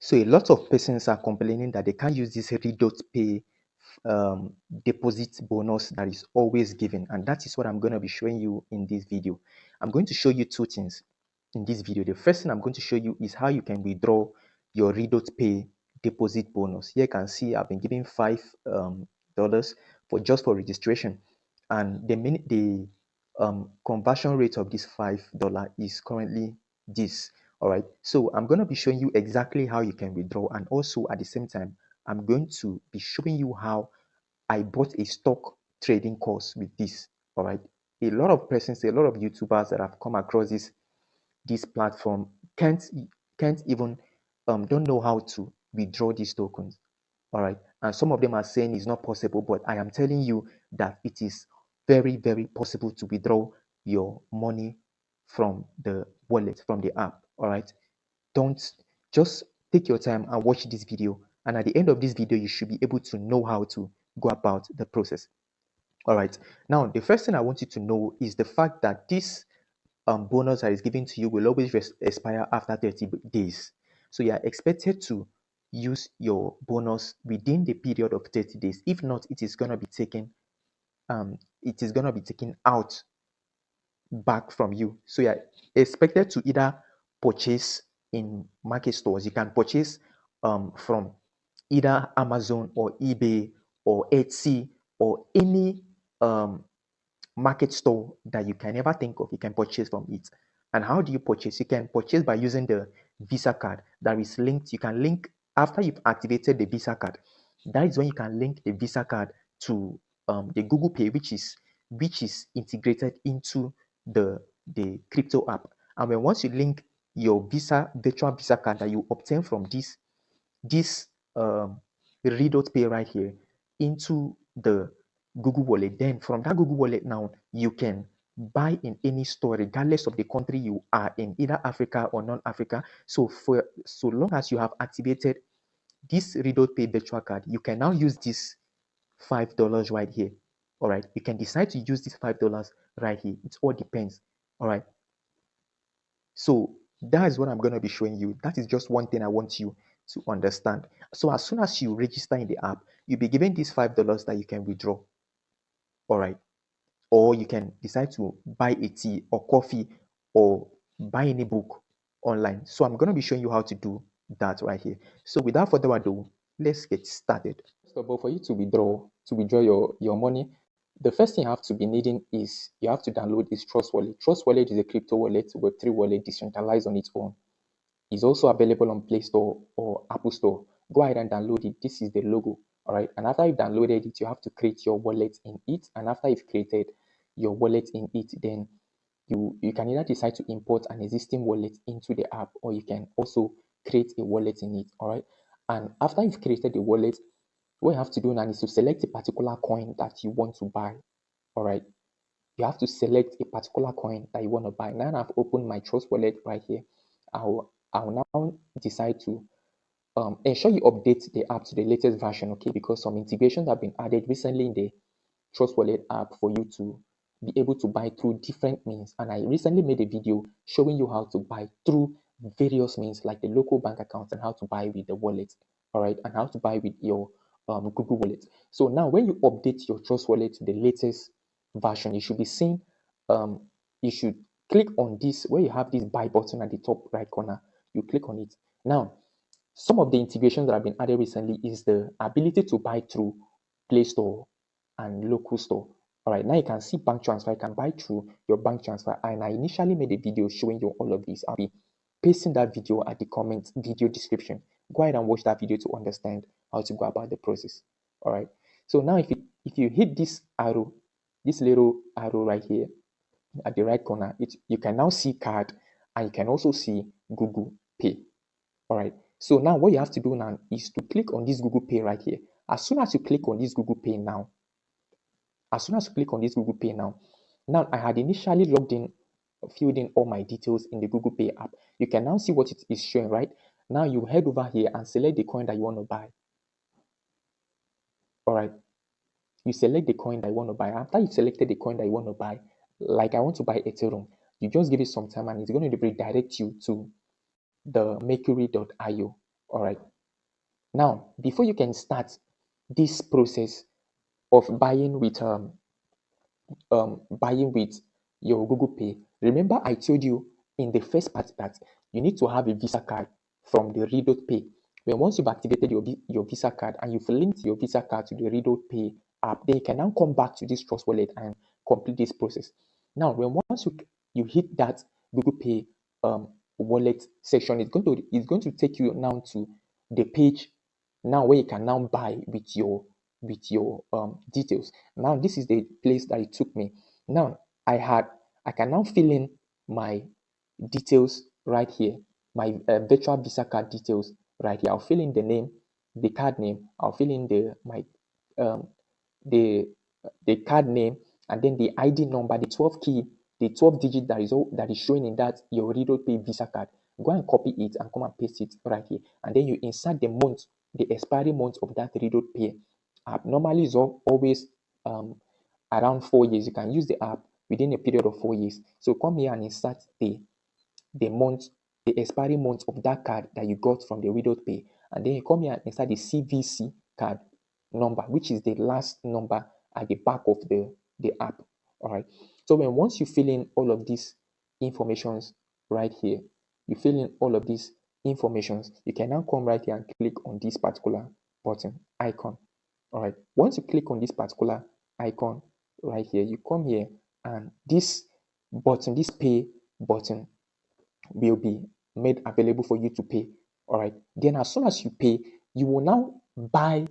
So a lot of persons are complaining that they can't use this RedotPay deposit bonus that is always given, and that is what I'm going to be showing you in this video. I'm going to show you two things in this video. The first thing I'm going to show you is how you can withdraw your RedotPay deposit bonus. Here you can see I've been given $5 for just for registration, and the conversion rate of this $5 is currently this. All right, so I'm going to be showing you exactly how you can withdraw, and also at the same time I'm going to be showing you how I bought a stock trading course with this. All right, a lot of persons, a lot of YouTubers that have come across this platform can't even don't know how to withdraw these tokens. All right, and some of them are saying it's not possible, but I am telling you that it is very, very possible to withdraw your money from the wallet, from the app. All right, don't just take your time and watch this video, and at the end of this video you should be able to know how to go about the process. All right, now the first thing I want you to know is the fact that this bonus that is given to you will always expire after 30 days. So you are expected to use your bonus within the period of 30 days. If not, it is going to be taken out back from you. So you are expected to either purchase in market stores. You can purchase from either Amazon or eBay or Etsy or any market store that you can ever think of. You can purchase from it. And how do you purchase? You can purchase by using the Visa card that is linked. You can link after you've activated the Visa card. That is when you can link the Visa card to the Google Pay, which is integrated into the crypto app. And when once you link your virtual Visa card that you obtain from this RedotPay right here into the Google Wallet, then from that Google Wallet now you can buy in any store regardless of the country you are in, either Africa or non-Africa. So for so long as you have activated this RedotPay virtual card, you can now use this $5 right here. All right, you can decide to use this $5 right here. It all depends. All right, so that is what I'm going to be showing you. That is just one thing I want you to understand. So as soon as you register in the app, you'll be given this $5 that you can withdraw. All right, or you can decide to buy a tea or coffee or buy any book online. So I'm going to be showing you how to do that right here. So without further ado, let's get started. First of all, for you to withdraw your money, the first thing you have to be needing is you have to download this Trust Wallet. Trust Wallet is a crypto wallet, Web3 wallet, decentralized on its own. It's also available on Play Store or Apple Store. Go ahead and download it. This is the logo. All right. And after you've downloaded it, you have to create your wallet in it. And after you've created your wallet in it, then you can either decide to import an existing wallet into the app, or you can also create a wallet in it. All right. And after you've created the wallet, what you have to do now is to select a particular coin that you want to buy. All right. You have to select a particular coin that you want to buy. Now I've opened my Trust Wallet right here. I'll now decide to ensure you update the app to the latest version, okay? Because some integrations have been added recently in the Trust Wallet app for you to be able to buy through different means. And I recently made a video showing you how to buy through various means, like the local bank accounts, and how to buy with the wallet, all right, and how to buy with your Google Wallet. So now when you update your Trust Wallet to the latest version, you should be seeing, you should click on this where you have this buy button at the top right corner. You click on it. Now, some of the integrations that have been added recently is the ability to buy through Play Store and local store. All right, now you can see bank transfer. You can buy through your bank transfer. And I initially made a video showing you all of this. I'll be pasting that video at the comment video description. Go ahead and watch that video to understand how to go about the process. All right. So now if you hit this arrow, this little arrow right here at the right corner, you can now see card, and you can also see Google Pay. All right. So now what you have to do now is to click on this Google Pay right here. As soon as you click on this Google Pay now, now I had initially logged in, filled in all my details in the Google Pay app. You can now see what it is showing, right? Now you head over here and select the coin that you want to buy. All right. You select the coin that you want to buy. After you've selected the coin that you want to buy, like I want to buy Ethereum, you just give it some time and it's going to redirect you to the mercury.io. All right. Now, before you can start this process of buying with your Google Pay, remember I told you in the first part that you need to have a Visa card from the RedotPay. When once you've activated your Visa card and you've linked your Visa card to the RedotPay app, then you can now come back to this Trust Wallet and complete this process. Now, when once you hit that Google Pay wallet section, it's going to take you now to the page now where you can now buy with your details. Now this is the place that it took me. Now I can now fill in my details right here, my virtual Visa card details right here. I'll fill in the name, the card name. I'll fill in um, the the card name, and then the ID number, the 12 key, the 12 digit that is showing in that your RedotPay Visa card. Go and copy it and come and paste it right here, and then you insert the month, the expiry month of that RedotPay app. Normally, it's always around 4 years. You can use the app within a period of 4 years. So come here and insert the month, the expiry month of that card that you got from the RedotPay, and then you come here and insert the CVC card number, which is the last number at the back of the app. All right. So once you fill in all of these informations right here, you fill in all of these informations, you can now come right here and click on this particular button icon. All right. Once you click on this particular icon right here, you come here and this button, this pay button, will be made available for you to pay. All right. Then as soon as you pay, you will now buy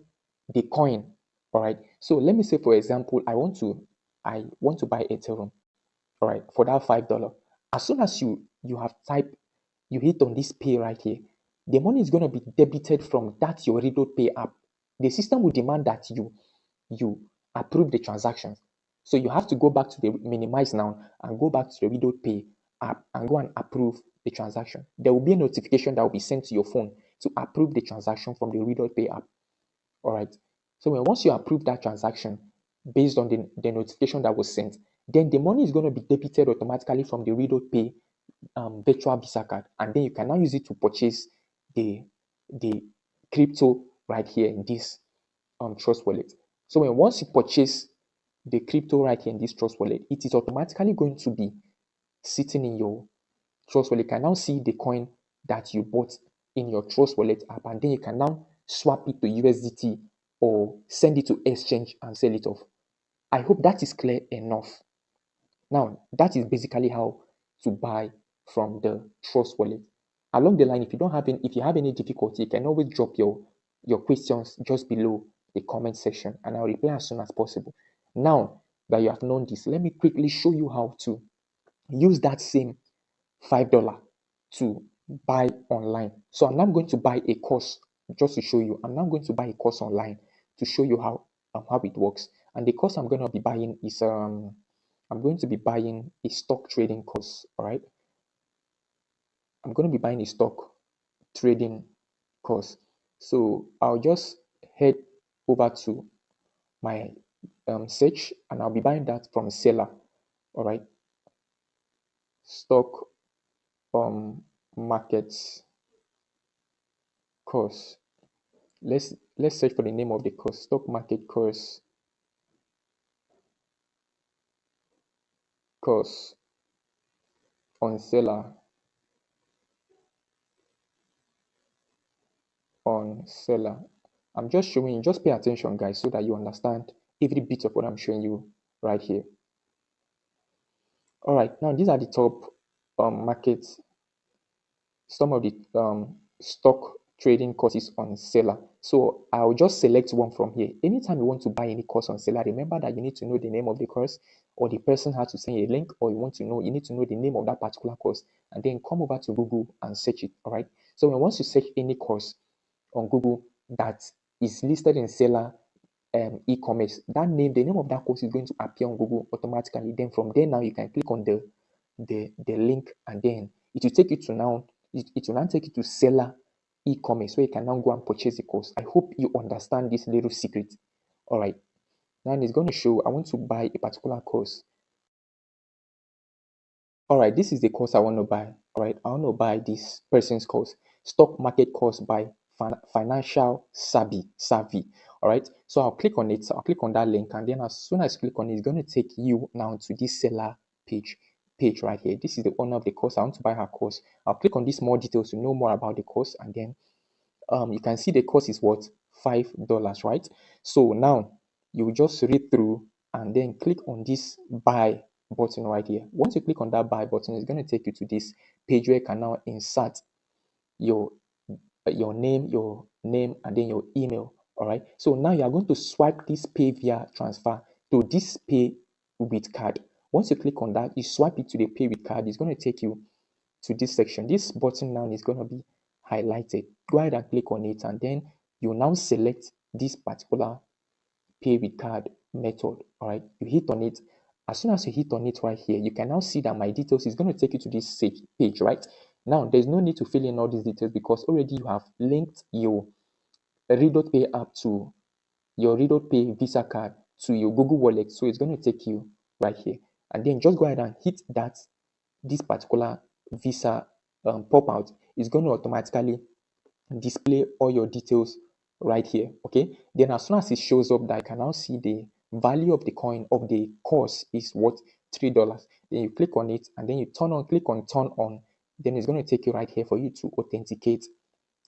the coin. All right. So let me say, for example, I want to buy Ethereum. All right, for that $5. As soon as you have typed, you hit on this pay right here, the money is going to be debited from that your RedotPay app. The system will demand that you approve the transactions. So you have to go back to the minimize now and go back to the RedotPay app and go and approve the transaction. There will be a notification that will be sent to your phone to approve the transaction from the RedotPay app. All right. So once you approve that transaction based on the notification that was sent, then the money is going to be debited automatically from the RedotPay virtual Visa card, and then you can now use it to purchase the crypto right here in this Trust Wallet. So once you purchase the crypto right here in this Trust Wallet, it is automatically going to be sitting in your Trust Wallet. You can now see the coin that you bought in your Trust Wallet app, and then you can now swap it to USDT or send it to exchange and sell it off. I hope that is clear enough. Now, that is basically how to buy from the Trust Wallet. Along the line, if you have any difficulty, you can always drop your questions just below the comment section, and I'll reply as soon as possible. Now that you have known this, let me quickly show you how to use that same $5 to buy online. So I'm now going to buy a course just to show you. I'm now going to buy a course online to show you how it works. And the course I'm going to be buying is I'm going to be buying a stock trading course. All right. I'm going to be buying a stock trading course. So I'll just head over to my search, and I'll be buying that from Selar. All right. Stock markets course. Let's search for the name of the course. Stock market course on Selar. I'm just showing you, just pay attention guys, so that you understand every bit of what I'm showing you right here. All right, now these are the top markets, some of the stock trading courses on Selar. So I'll just select one from here. Anytime you want to buy any course on Selar, remember that you need to know the name of the course, or the person has to send you a link, or you need to know the name of that particular course, and then come over to Google and search it. All right. So once you search any course on Google that is listed in Selar e-commerce, the name of that course is going to appear on Google automatically. Then from there, now you can click on the link, and then it will take you to now take you to Selar e-commerce, where you can now go and purchase the course. I hope you understand this little secret. All right, now it's going to show I want to buy a particular course. All right, this is the course I want to buy. All right, I want to buy this person's course, stock market course by financial savvy. All right, so I'll click on it. So I'll click on that link, and then as soon as you click on it, it's going to take you now to this Selar page right here. This is the owner of the course. I want to buy her course. I'll click on this more details to know more about the course, and then you can see the course is what, $5, right? So now you just read through and then click on this buy button right here. Once you click on that buy button, it's going to take you to this page where you can now insert your name and then your email. All right, so now you are going to swipe this pay via transfer to this pay with card. Once you click on that, you swipe it to the pay with card. It's going to take you to this section. This button now is going to be highlighted. Go ahead and click on it, and then you now select this particular pay with card method. All right, you hit on it. As soon as you hit on it right here, you can now see that my details is going to take you to this page, right? Now there's no need to fill in all these details because already you have linked your RedotPay app to your RedotPay Visa card to your Google Wallet. So it's going to take you right here, and then just go ahead and hit that. This particular Visa pop out is going to automatically display all your details right here. Okay, then as soon as it shows up that I can now see the value of the coin of the course is what, $3. Then you click on it, and then you click on turn on. Then it's going to take you right here for you to authenticate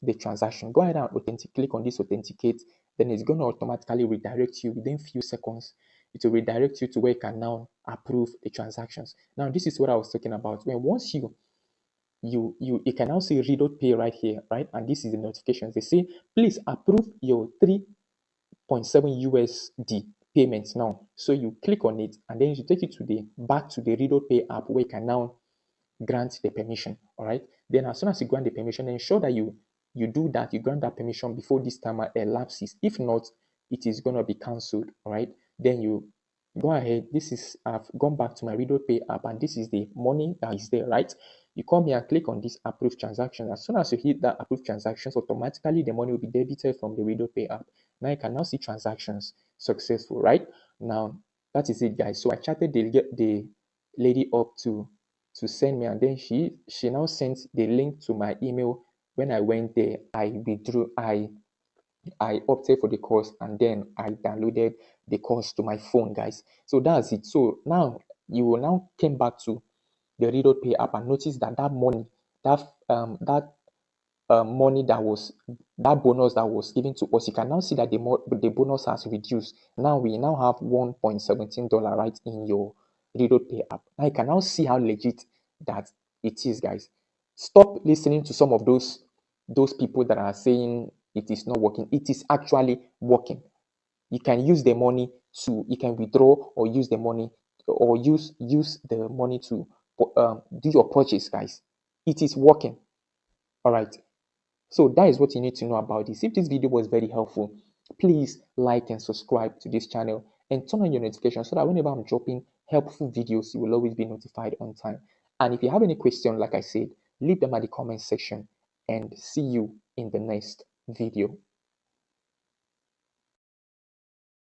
the transaction. Go ahead and click on this authenticate. Then it's going to automatically redirect you within few seconds. It will redirect you to where you can now approve the transactions. Now this is what I was talking about. When once you can now see RedotPay right here, right? And this is the notifications. They say, please approve your 3.7 USD payments now. So you click on it, and then it will take you to back to the RedotPay app where you can now grant the permission. All right. Then as soon as you grant the permission, ensure that you grant that permission before this timer elapses. If not, it is going to be cancelled. All right. Then you go ahead. I've gone back to my RedotPay app, and this is the money that is there, right? You come here and click on this approve transaction. As soon as you hit that approve transactions, automatically the money will be debited from the RedotPay app. Now you can now see transactions successful, right? Now that is it, guys. So I chatted the lady up to send me, and then she now sent the link to my email. When I went there, I opted for the course, and then I downloaded the course to my phone, guys. So that's it. So now you will now came back to the RedotPay app and notice that money, that money that bonus that was given to us, you can now see that the bonus has reduced. Now we now have $1.17 right in your RedotPay app. Now you can now see how legit that it is, guys. Stop listening to some of those people that are saying it is not working. It is actually working. You can use the money you can withdraw, or use the money, or use the money to do your purchase, guys. It is working. All right. So that is what you need to know about this. If this video was very helpful, please like and subscribe to this channel and turn on your notifications so that whenever I'm dropping helpful videos, you will always be notified on time. And if you have any question, like I said, leave them at the comment section, and see you in the next video.